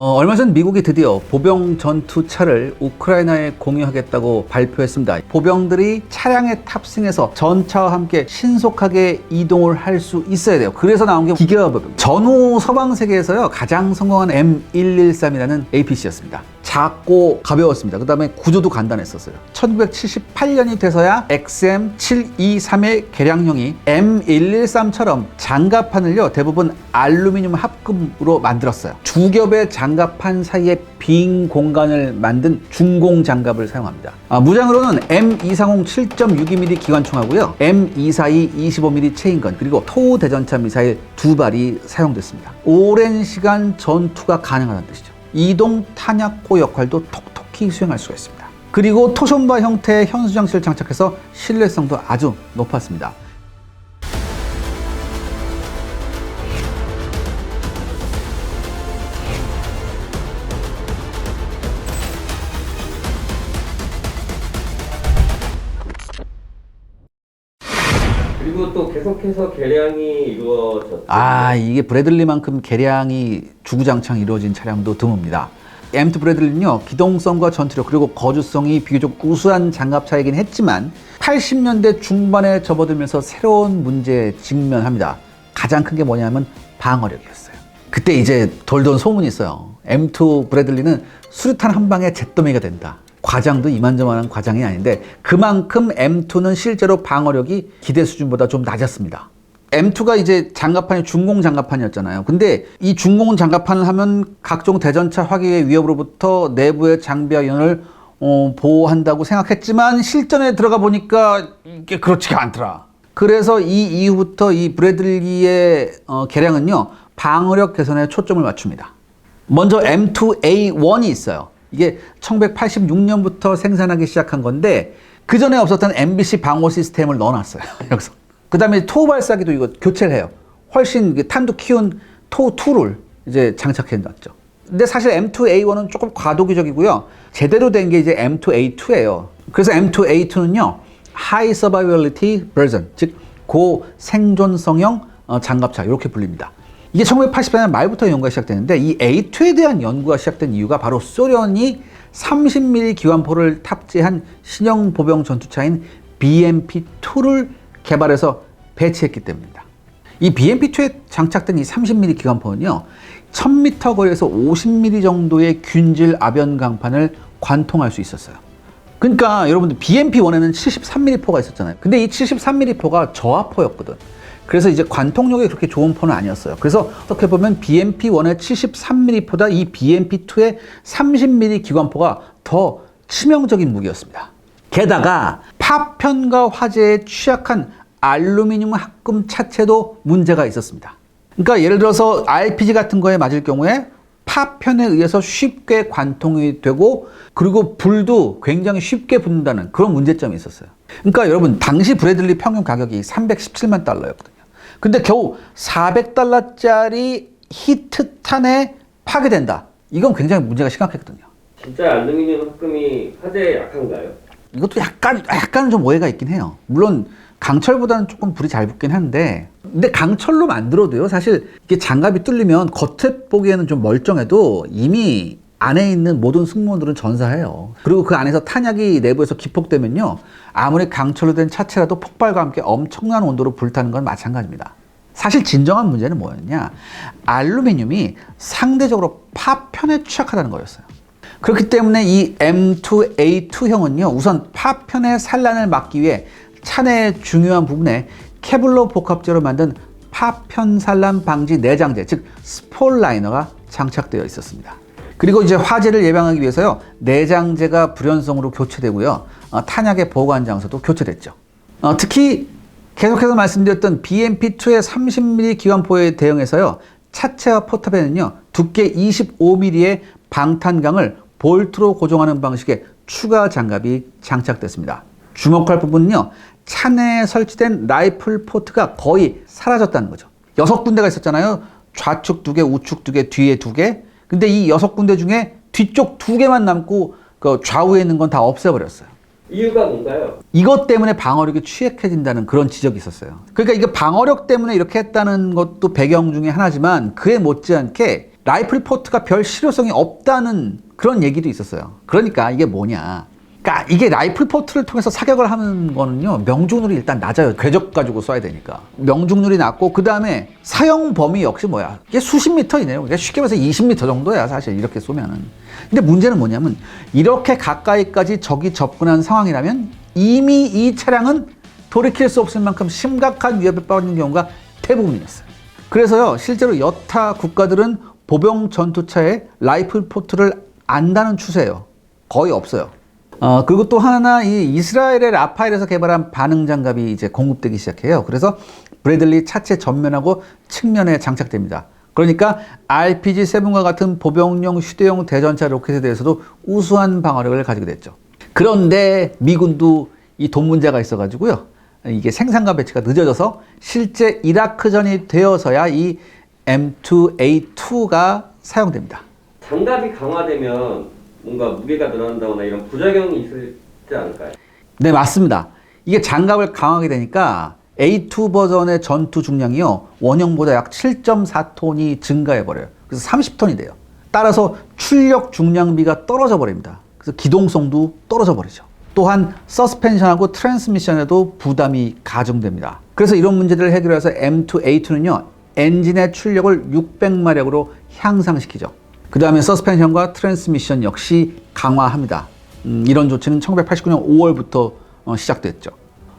얼마 전 미국이 드디어 보병 전투차를 우크라이나에 공유하겠다고 발표했습니다. 보병들이 차량에 탑승해서 전차와 함께 신속하게 이동을 할 수 있어야 돼요. 그래서 나온 게 기계화 보병. 전후 서방 세계에서요 가장 성공한 M113이라는 APC였습니다. 작고 가벼웠습니다. 그 다음에 구조도 간단했었어요. 1978년이 돼서야 XM723의 개량형이 M113처럼 장갑판을요 대부분 알루미늄 합금으로 만들었어요. 두 겹의 장갑판 사이에 빈 공간을 만든 중공 장갑을 사용합니다. 무장으로는 M240 7.62mm 기관총하고요, M242 25mm 체인건, 그리고 토우 대전차 미사일 두 발이 사용됐습니다. 오랜 시간 전투가 가능하다는 뜻이죠. 이동 탄약고 역할도 톡톡히 수행할 수가 있습니다. 그리고 토션바 형태의 현수 장치를 장착해서 신뢰성도 아주 높았습니다. 그리고 또 계속해서 개량이 이루어졌죠. 이게 브래들리만큼 개량이 주구장창 이루어진 차량도 드뭅니다. M2 브래들리는요, 기동성과 전투력 그리고 거주성이 비교적 우수한 장갑차이긴 했지만 80년대 중반에 접어들면서 새로운 문제에 직면합니다. 가장 큰 게 뭐냐면 방어력이었어요. 그때 이제 돌던 소문이 있어요. M2 브래들리는 수류탄 한 방에 잿더미가 된다. 과장도 이만저만한 과장이 아닌데 그만큼 M2는 실제로 방어력이 기대 수준보다 좀 낮았습니다. M2가 이제 장갑판이 중공 장갑판이었잖아요. 근데 이 중공 장갑판을 하면 각종 대전차 화기의 위협으로부터 내부의 장비와 연을 보호한다고 생각했지만 실전에 들어가 보니까 이게 그렇지가 않더라. 그래서 이 이후부터 이 브래들리의 개량은요 방어력 개선에 초점을 맞춥니다. 먼저 M2A1이 있어요. 이게 1986년부터 생산하기 시작한 건데 그 전에 없었던 MBC 방어 시스템을 넣어놨어요. 여기서. 그 다음에 토우 발사기도 이거 교체를 해요. 훨씬 탄도 키운 토우2를 이제 장착해 놨죠. 근데 사실 M2A1은 조금 과도기적이고요. 제대로 된 게 이제 M2A2예요. 그래서 M2A2는요, High Survivability Version, 즉 고생존성형 장갑차 이렇게 불립니다. 이게 1980년대 말부터 연구가 시작되는데 이 A2에 대한 연구가 시작된 이유가 바로 소련이 30mm 기관포를 탑재한 신형 보병 전투차인 BMP-2를 개발해서 배치했기 때문입니다. 이 BMP-2에 장착된 이 30mm 기관포는요, 1000m 거리에서 50mm 정도의 균질 아변 강판을 관통할 수 있었어요. 그러니까 여러분들 BMP-1에는 73mm 포가 있었잖아요. 근데 이 73mm 포가 저하포였거든. 그래서 이제 관통력이 그렇게 좋은 포는 아니었어요. 그래서 어떻게 보면 BMP-1의 73mm 포다 이 BMP-2의 30mm 기관포가 더 치명적인 무기였습니다. 게다가 파편과 화재에 취약한 알루미늄 합금 차체도 문제가 있었습니다. 그러니까 예를 들어서 RPG 같은 거에 맞을 경우에 파편에 의해서 쉽게 관통이 되고 그리고 불도 굉장히 쉽게 붙는다는 그런 문제점이 있었어요. 그러니까 여러분 당시 브래들리 평균 가격이 317만 달러였거든요. 근데 겨우 400달러짜리 히트탄에 파괴된다. 이건 굉장히 문제가 심각했거든요. 진짜 알루미늄 합금이 화재에 약한가요? 이것도 약간 좀 오해가 있긴 해요. 물론 강철보다는 조금 불이 잘 붙긴 한데, 근데 강철로 만들어도요, 사실 이게 장갑이 뚫리면 겉에 보기에는 좀 멀쩡해도 이미 안에 있는 모든 승무원들은 전사해요. 그리고 그 안에서 탄약이 내부에서 기폭되면요, 아무리 강철로 된 차체라도 폭발과 함께 엄청난 온도로 불타는 건 마찬가지입니다. 사실 진정한 문제는 뭐였냐? 알루미늄이 상대적으로 파편에 취약하다는 거였어요. 그렇기 때문에 이 M2A2형은요, 우선 파편의 산란을 막기 위해 차내의 중요한 부분에 케블러 복합재로 만든 파편 산란 방지 내장재, 즉 스폴라이너가 장착되어 있었습니다. 그리고 이제 화재를 예방하기 위해서요, 내장재가 불연성으로 교체되고요, 탄약의 보관 장소도 교체됐죠. 특히 계속해서 말씀드렸던 BMP-2의 30mm 기관포에 대응해서요, 차체와 포탑에는요, 두께 25mm의 방탄강을 볼트로 고정하는 방식의 추가 장갑이 장착됐습니다. 주목할 부분은요, 차내에 설치된 라이플 포트가 거의 사라졌다는 거죠. 6군데가 있었잖아요. 좌측 2개, 우측 2개, 뒤에 2개. 근데 이 6군데 중에 뒤쪽 2개만 남고 그 좌우에 있는 건 다 없애버렸어요. 이유가 뭔가요? 이것 때문에 방어력이 취약해진다는 그런 지적이 있었어요. 그러니까 이게 방어력 때문에 이렇게 했다는 것도 배경 중에 하나지만 그에 못지않게 라이플 포트가 별 실효성이 없다는 그런 얘기도 있었어요. 그러니까 이게 뭐냐. 그러니까 이게 라이플 포트를 통해서 사격을 하는 거는요, 명중률이 일단 낮아요. 궤적 가지고 쏴야 되니까. 명중률이 낮고, 그 다음에 사용 범위 역시 뭐야. 이게 수십 미터 이내요. 그러니까 쉽게 말해서 20미터 정도야, 사실 이렇게 쏘면은. 근데 문제는 뭐냐면, 이렇게 가까이까지 적이 접근한 상황이라면 이미 이 차량은 돌이킬 수 없을 만큼 심각한 위협에 빠진 경우가 대부분이었어요. 그래서요, 실제로 여타 국가들은 보병 전투차에 라이플 포트를 안 다는 추세예요. 거의 없어요. 그리고 또 하나, 이 이스라엘의 라파엘에서 개발한 반응 장갑이 이제 공급되기 시작해요. 그래서 브래들리 차체 전면하고 측면에 장착됩니다. 그러니까 RPG-7과 같은 보병용 휴대용 대전차 로켓에 대해서도 우수한 방어력을 가지게 됐죠. 그런데 미군도 이 돈 문제가 있어가지고요, 이게 생산과 배치가 늦어져서 실제 이라크전이 되어서야 이 M2A2가 사용됩니다. 장갑이 강화되면 뭔가 무게가 늘어난다거나 이런 부작용이 있지 않을까요? 네, 맞습니다. 이게 장갑을 강하게 되니까 A2 버전의 전투 중량이요, 원형보다 약 7.4톤이 증가해버려요. 그래서 30톤이 돼요. 따라서 출력 중량비가 떨어져 버립니다. 그래서 기동성도 떨어져 버리죠. 또한 서스펜션하고 트랜스미션에도 부담이 가중됩니다. 그래서 이런 문제들을 해결해서 M2A2는요, 엔진의 출력을 600마력으로 향상시키죠. 그 다음에 서스펜션과 트랜스미션 역시 강화합니다. 이런 조치는 1989년 5월부터 시작됐죠.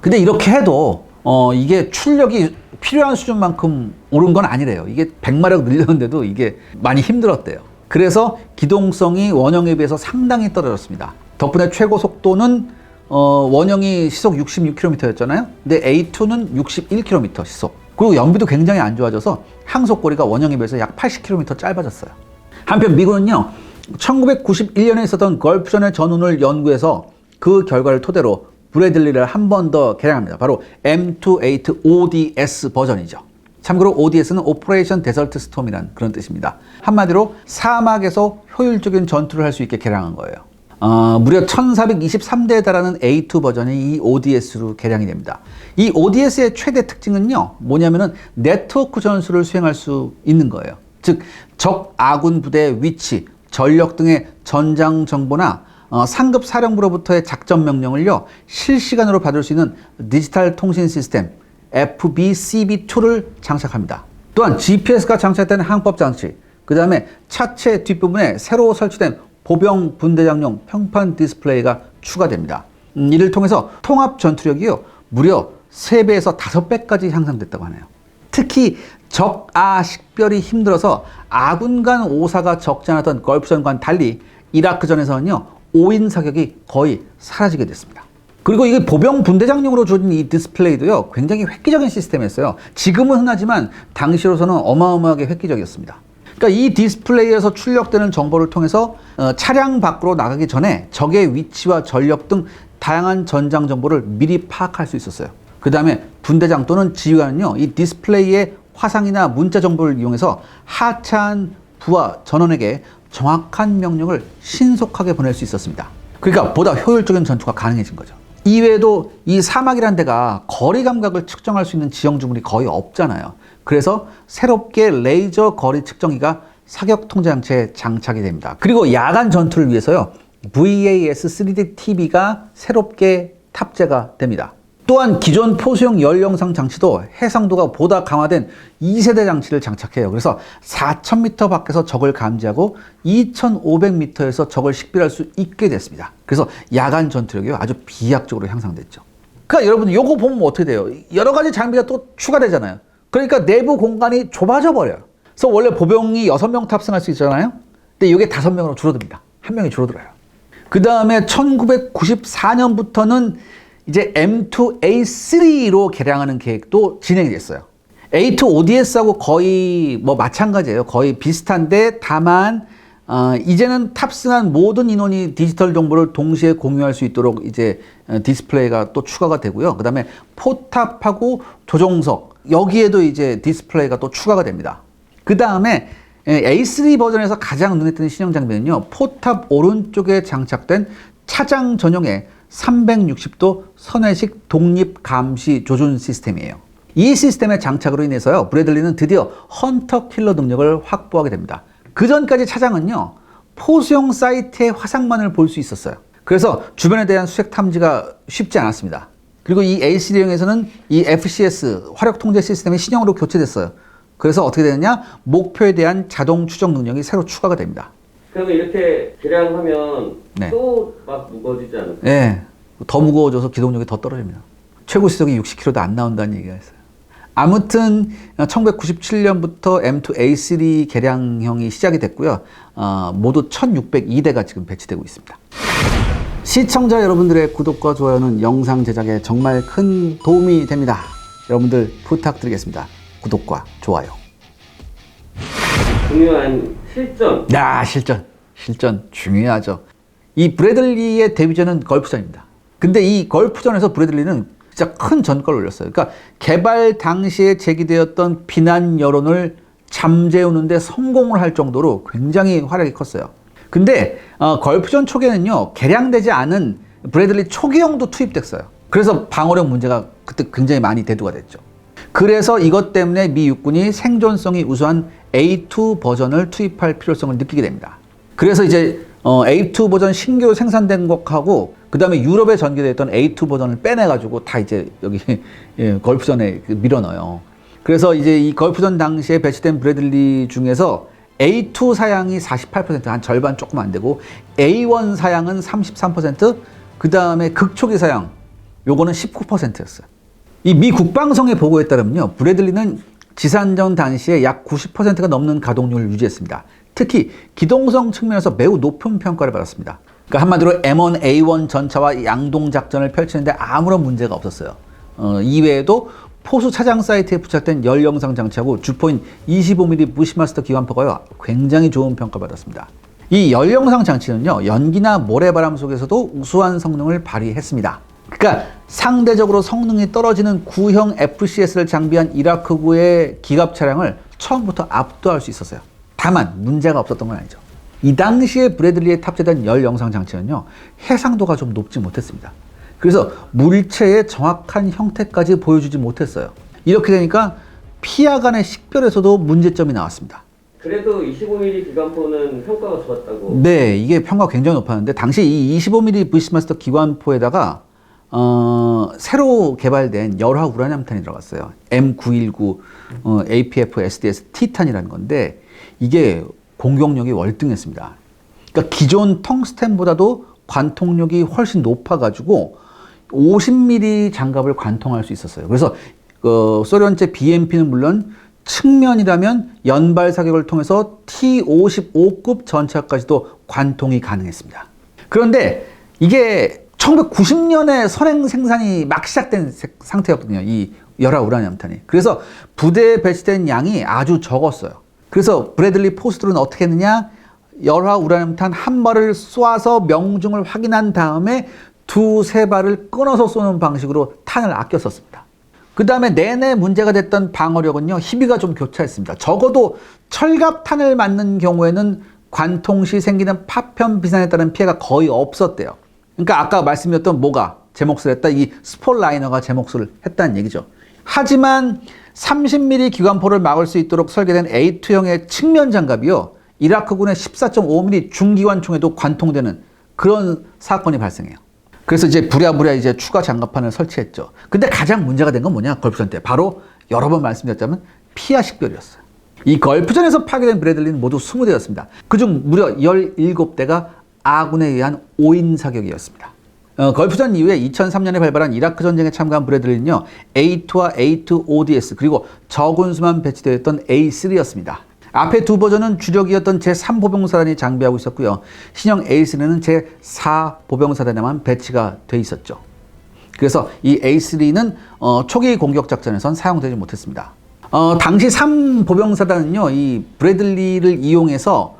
근데 이렇게 해도 이게 출력이 필요한 수준만큼 오른 건 아니래요. 이게 100마력 늘렸는데도 이게 많이 힘들었대요. 그래서 기동성이 원형에 비해서 상당히 떨어졌습니다. 덕분에 최고 속도는 원형이 시속 66km였잖아요. 근데 A2는 61km 시속. 그리고 연비도 굉장히 안 좋아져서 항속거리가 원형에 비해서 약 80km 짧아졌어요. 한편 미군은요, 1991년에 있었던 걸프전의 전운을 연구해서 그 결과를 토대로 브래들리를 한 번 더 개량합니다. 바로 M2A2 ODS 버전이죠. 참고로 ODS는 오퍼레이션 데설트 스톰이라는 그런 뜻입니다. 한마디로 사막에서 효율적인 전투를 할 수 있게 개량한 거예요. 무려 1423대에 달하는 A2 버전이 이 ODS로 개량이 됩니다. 이 ODS의 최대 특징은요, 뭐냐면은 네트워크 전술을 수행할 수 있는 거예요. 즉, 적 아군 부대의 위치, 전력 등의 전장 정보나 상급 사령부로부터의 작전 명령을요, 실시간으로 받을 수 있는 디지털 통신 시스템 FBCB2를 장착합니다. 또한 GPS가 장착된 항법 장치, 그 다음에 차체 뒷부분에 새로 설치된 보병 분대장용 평판 디스플레이가 추가됩니다. 이를 통해서 통합 전투력이요, 무려 3배에서 5배까지 향상됐다고 하네요. 특히 적아 식별이 힘들어서 아군 간 오사가 적지 않았던 걸프전과는 달리 이라크전에서는요, 5인 사격이 거의 사라지게 됐습니다. 그리고 이게 보병 분대장용으로 주어진 이 디스플레이도요, 굉장히 획기적인 시스템이었어요. 지금은 흔하지만 당시로서는 어마어마하게 획기적이었습니다. 그러니까 이 디스플레이에서 출력되는 정보를 통해서 차량 밖으로 나가기 전에 적의 위치와 전력 등 다양한 전장 정보를 미리 파악할 수 있었어요. 그 다음에 분대장 또는 지휘관은요, 이 디스플레이의 화상이나 문자 정보를 이용해서 하차한 부하 전원에게 정확한 명령을 신속하게 보낼 수 있었습니다. 그러니까 보다 효율적인 전투가 가능해진 거죠. 이외에도 이 사막이라는 데가 거리 감각을 측정할 수 있는 지형 주물이 거의 없잖아요. 그래서 새롭게 레이저 거리 측정기가 사격 통제 장치에 장착이 됩니다. 그리고 야간 전투를 위해서요, VAS 3D TV가 새롭게 탑재가 됩니다. 또한 기존 포수용 열영상 장치도 해상도가 보다 강화된 2세대 장치를 장착해요. 그래서 4,000m 밖에서 적을 감지하고 2,500m에서 적을 식별할 수 있게 됐습니다. 그래서 야간 전투력이 아주 비약적으로 향상됐죠. 그러니까 여러분, 요거 보면 어떻게 돼요? 여러 가지 장비가 또 추가되잖아요. 그러니까 내부 공간이 좁아져 버려요. 그래서 원래 보병이 6명 탑승할 수 있잖아요. 근데 이게 5명으로 줄어듭니다. 1명이 줄어들어요. 그 다음에 1994년부터는 이제 M2A3로 개량하는 계획도 진행이 됐어요. A2 ODS하고 거의 뭐 마찬가지예요. 거의 비슷한데 다만 이제는 탑승한 모든 인원이 디지털 정보를 동시에 공유할 수 있도록 이제 디스플레이가 또 추가가 되고요. 그 다음에 포탑하고 조종석, 여기에도 이제 디스플레이가 또 추가가 됩니다. 그 다음에 A3 버전에서 가장 눈에 띄는 신형 장비는요, 포탑 오른쪽에 장착된 차장 전용의 360도 선회식 독립 감시 조준 시스템이에요. 이 시스템의 장착으로 인해서요, 브래들리는 드디어 헌터 킬러 능력을 확보하게 됩니다. 그 전까지 차장은요, 포수용 사이트의 화상만을 볼 수 있었어요. 그래서 주변에 대한 수색 탐지가 쉽지 않았습니다. 그리고 이 A3형에서는 이 FCS, 화력 통제 시스템이 신형으로 교체됐어요. 그래서 어떻게 되느냐? 목표에 대한 자동 추적 능력이 새로 추가가 됩니다. 그러면 이렇게 개량하면 네. 또 막 무거워지지 않을까요? 네, 더 무거워져서 기동력이 더 떨어집니다. 최고 시속이 60km도 안 나온다는 얘기가 있어요. 아무튼 1997년부터 M2 A3 개량형이 시작이 됐고요. 모두 1602대가 지금 배치되고 있습니다. 시청자 여러분들의 구독과 좋아요는 영상 제작에 정말 큰 도움이 됩니다. 여러분들 부탁드리겠습니다. 구독과 좋아요. 중요한 실전. 실전 중요하죠. 이 브래들리의 데뷔전은 걸프전입니다. 근데 이 걸프전에서 브래들리는 진짜 큰 전과를 올렸어요. 그러니까 개발 당시에 제기되었던 비난 여론을 잠재우는데 성공을 할 정도로 굉장히 활약이 컸어요. 근데 걸프전 초기에는요, 개량되지 않은 브래들리 초기형도 투입됐어요. 그래서 방어력 문제가 그때 굉장히 많이 대두가 됐죠. 그래서 이것 때문에 미 육군이 생존성이 우수한 A2 버전을 투입할 필요성을 느끼게 됩니다. 그래서 이제 A2 버전 신규로 생산된 것하고 그 다음에 유럽에 전개되어 있던 A2 버전을 빼내가지고 다 이제 여기 걸프전에 밀어넣어요. 그래서 이제 이 걸프전 당시에 배치된 브래들리 중에서 A2 사양이 48%, 한 절반 조금 안 되고 A1 사양은 33%, 그 다음에 극초기 사양 요거는 19%였어요. 이 미 국방성의 보고에 따르면요, 브래들리는 지산전 당시에 약 90%가 넘는 가동률을 유지했습니다. 특히 기동성 측면에서 매우 높은 평가를 받았습니다. 그러니까 한마디로 M1A1 전차와 양동 작전을 펼치는데 아무런 문제가 없었어요. 이외에도 포수 차장 사이트에 부착된 열 영상 장치하고 주포인 25mm 부시마스터 기관포가 굉장히 좋은 평가를 받았습니다. 이 열 영상 장치는요, 연기나 모래바람 속에서도 우수한 성능을 발휘했습니다. 그러니까 상대적으로 성능이 떨어지는 구형 FCS를 장비한 이라크구의 기갑 차량을 처음부터 압도할 수 있었어요. 다만 문제가 없었던 건 아니죠. 이 당시에 브래들리에 탑재된 열 영상 장치는요, 해상도가 좀 높지 못했습니다. 그래서 물체의 정확한 형태까지 보여주지 못했어요. 이렇게 되니까 피하 간의 식별에서도 문제점이 나왔습니다. 그래도 25mm 기관포는 평가가 좋았다고. 네, 이게 평가가 굉장히 높았는데 당시 이 25mm 부시마스터 기관포에다가 새로 개발된 열화 우라늄탄이 들어갔어요. M919 APF SDS 티탄이라는 건데 이게 공격력이 월등했습니다. 그러니까 기존 텅스텐보다도 관통력이 훨씬 높아가지고 50mm 장갑을 관통할 수 있었어요. 그래서 소련제 BMP는 물론 측면이라면 연발 사격을 통해서 T-55급 전차까지도 관통이 가능했습니다. 그런데 이게 1990년에 선행 생산이 막 시작된 상태였거든요. 이 열화 우라늄탄이. 그래서 부대에 배치된 양이 아주 적었어요. 그래서 브래들리 포수들은 어떻게 했느냐? 열화 우라늄탄 한 발을 쏴서 명중을 확인한 다음에 두세 발을 끊어서 쏘는 방식으로 탄을 아껴 썼습니다. 그 다음에 내내 문제가 됐던 방어력은요, 희비가 좀 교차했습니다. 적어도 철갑탄을 맞는 경우에는 관통 시 생기는 파편 비산에 따른 피해가 거의 없었대요. 그러니까 아까 말씀드렸던 뭐가 제 몫을 했다? 이 스폴라이너가 제 몫을 했다는 얘기죠. 하지만 30mm 기관포를 막을 수 있도록 설계된 A2형의 측면 장갑이요, 이라크군의 14.5mm 중기관총에도 관통되는 그런 사건이 발생해요. 그래서 이제 부랴부랴 이제 추가 장갑판을 설치했죠. 근데 가장 문제가 된 건 뭐냐? 걸프전 때. 바로 여러 번 말씀드렸자면 피하 식별이었어요. 이 걸프전에서 파괴된 브래들리는 모두 20대였습니다. 그중 무려 17대가 아군에 의한 오인 사격이었습니다. 걸프전 이후에 2003년에 발발한 이라크 전쟁에 참가한 브래들리는요, A2와 A2 ODS 그리고 저군수만 배치되어 있던 A3였습니다. 앞에 두 버전은 주력이었던 제3보병사단이 장비하고 있었고요. 신형 A3는 제4보병사단에만 배치가 돼 있었죠. 그래서 이 A3는 초기 공격 작전에선 사용되지 못했습니다. 당시 3보병사단은요, 이 브래들리를 이용해서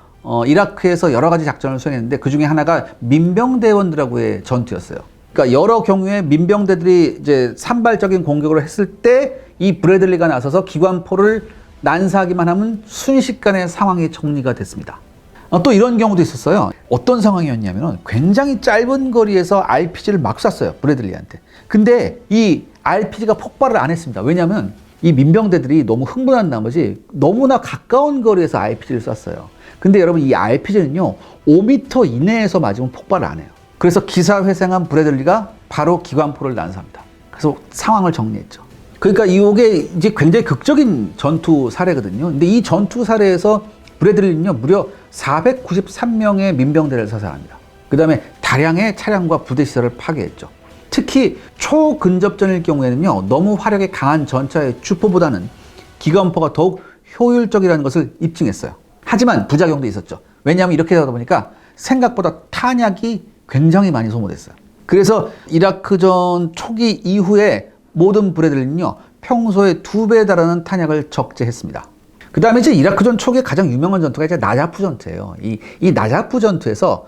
이라크에서 여러 가지 작전을 수행했는데 그 중에 하나가 민병대원들하고의 전투였어요. 그러니까 여러 경우에 민병대들이 이제 산발적인 공격을 했을 때 이 브래들리가 나서서 기관포를 난사하기만 하면 순식간에 상황이 정리가 됐습니다. 또 이런 경우도 있었어요. 어떤 상황이었냐면 굉장히 짧은 거리에서 RPG를 막 쐈어요, 브래들리한테. 근데 이 RPG가 폭발을 안 했습니다. 왜냐하면 이 민병대들이 너무 흥분한 나머지 너무나 가까운 거리에서 RPG를 쐈어요. 근데 여러분 이 RPG는요 5m 이내에서 맞으면 폭발을 안 해요. 그래서 기사회생한 브래들리가 바로 기관포를 난사합니다. 그래서 상황을 정리했죠. 그러니까 이게 이제 굉장히 극적인 전투 사례거든요. 근데 이 전투 사례에서 브래들리는요 무려 493명의 민병대를 사살합니다. 그 다음에 다량의 차량과 부대 시설을 파괴했죠. 특히 초근접전일 경우에는요 너무 화력이 강한 전차의 주포보다는 기관포가 더욱 효율적이라는 것을 입증했어요. 하지만 부작용도 있었죠. 왜냐하면 이렇게 하다 보니까 생각보다 탄약이 굉장히 많이 소모됐어요. 그래서 이라크전 초기 이후에 모든 브래들리는요 평소에 2배에 달하는 탄약을 적재했습니다. 그 다음에 이제 이라크전 초기에 가장 유명한 전투가 이제 나자프 전투예요. 이 나자프 전투에서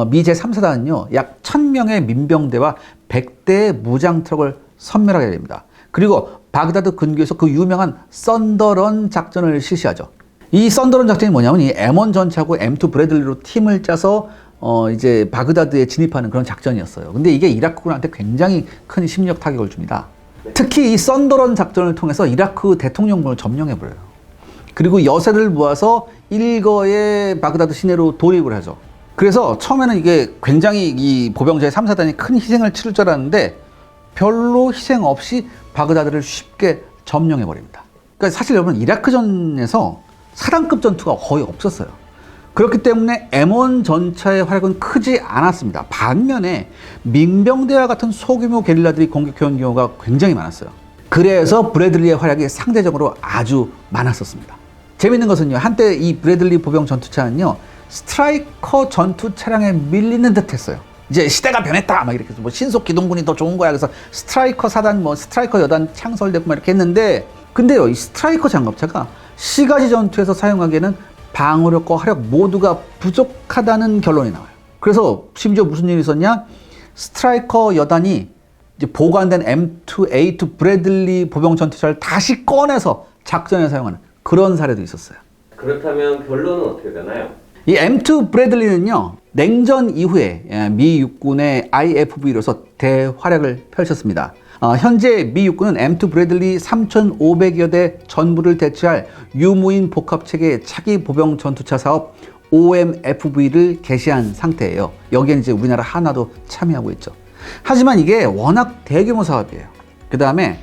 미 제3사단은요 약 1000명의 민병대와 100대의 무장 트럭을 섬멸하게 됩니다. 그리고 바그다드 근교에서 그 유명한 썬더런 작전을 실시하죠. 이 썬더런 작전이 뭐냐면 이 M1 전차하고 M2 브래들리로 팀을 짜서 이제 바그다드에 진입하는 그런 작전이었어요. 근데 이게 이라크군한테 굉장히 큰 심리적 타격을 줍니다. 특히 이 썬더런 작전을 통해서 이라크 대통령군을 점령해버려요. 그리고 여세를 모아서 일거에 바그다드 시내로 도입을 하죠. 그래서 처음에는 이게 굉장히 이 보병자의 3사단이 큰 희생을 치를 줄 알았는데 별로 희생 없이 바그다드를 쉽게 점령해버립니다. 그러니까 사실 여러분 이라크전에서 사단급 전투가 거의 없었어요. 그렇기 때문에 M1 전차의 활약은 크지 않았습니다. 반면에 민병대와 같은 소규모 게릴라들이 공격해온 경우가 굉장히 많았어요. 그래서 브래들리의 활약이 상대적으로 아주 많았었습니다. 재밌는 것은요, 한때 이 브래들리 보병 전투차는요, 스트라이커 전투 차량에 밀리는 듯 했어요. 이제 시대가 변했다 막 이렇게 해서 뭐 신속 기동군이 더 좋은 거야. 그래서 스트라이커 사단 뭐 스트라이커 여단 창설되고 막 이렇게 했는데, 근데요 이 스트라이커 장갑차가 시가지 전투에서 사용하기에는 방어력과 화력 모두가 부족하다는 결론이 나와요. 그래서 심지어 무슨 일이 있었냐? 스트라이커 여단이 이제 보관된 M2A2 브래들리 보병 전투차를 다시 꺼내서 작전에 사용하는 그런 사례도 있었어요. 그렇다면 결론은 어떻게 되나요? 이 M2 브래들리는요 냉전 이후에 미 육군의 IFV로서 대활약을 펼쳤습니다. 현재 미 육군은 M2 브래들리 3,500여 대 전부를 대체할 유무인 복합체계 차기 보병 전투차 사업 OMFV를 개시한 상태예요. 여기에는 이제 우리나라 하나도 참여하고 있죠. 하지만 이게 워낙 대규모 사업이에요. 그 다음에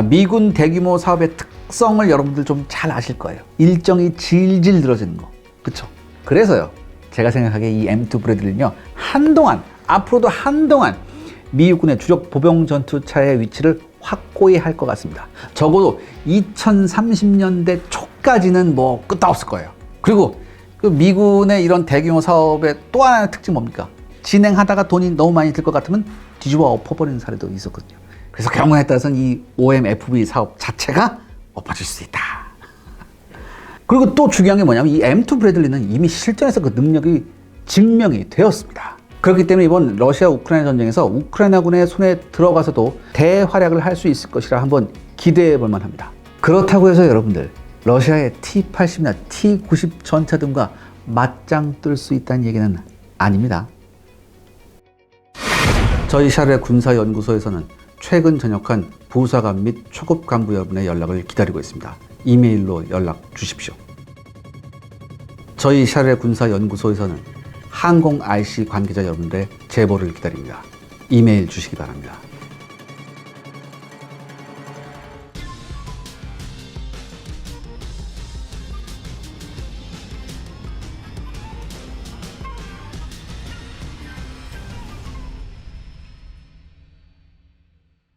미군 대규모 사업의 특성을 여러분들 좀 잘 아실 거예요. 일정이 질질 늘어지는 거. 그쵸? 그래서요 제가 생각하기에 이 M2 브래들리는요 앞으로도 한동안 미 육군의 주력 보병 전투차의 위치를 확고히 할 것 같습니다. 적어도 2030년대 초까지는 뭐 끝도 없을 거예요. 그리고 그 미군의 이런 대규모 사업의 또 하나의 특징 뭡니까? 진행하다가 돈이 너무 많이 들 것 같으면 뒤집어 엎어버리는 사례도 있었거든요. 그래서 경우에 따라서는 이 OMFV 사업 자체가 엎어질 수 있다. 그리고 또 중요한 게 뭐냐면 이 M2 브래들리는 이미 실전에서 그 능력이 증명이 되었습니다. 그렇기 때문에 이번 러시아 우크라이나 전쟁에서 우크라이나군의 손에 들어가서도 대활약을 할 수 있을 것이라 한번 기대해 볼 만합니다. 그렇다고 해서 여러분들 러시아의 T-80이나 T-90 전차 등과 맞짱 뜰 수 있다는 얘기는 아닙니다. 저희 샤르의 군사연구소에서는 최근 전역한 부사관 및 초급 간부 여러분의 연락을 기다리고 있습니다. 이메일로 연락 주십시오. 저희 샤르의 군사연구소에서는 항공 RC 관계자 여러분들의 제보를 기다립니다. 이메일 주시기 바랍니다.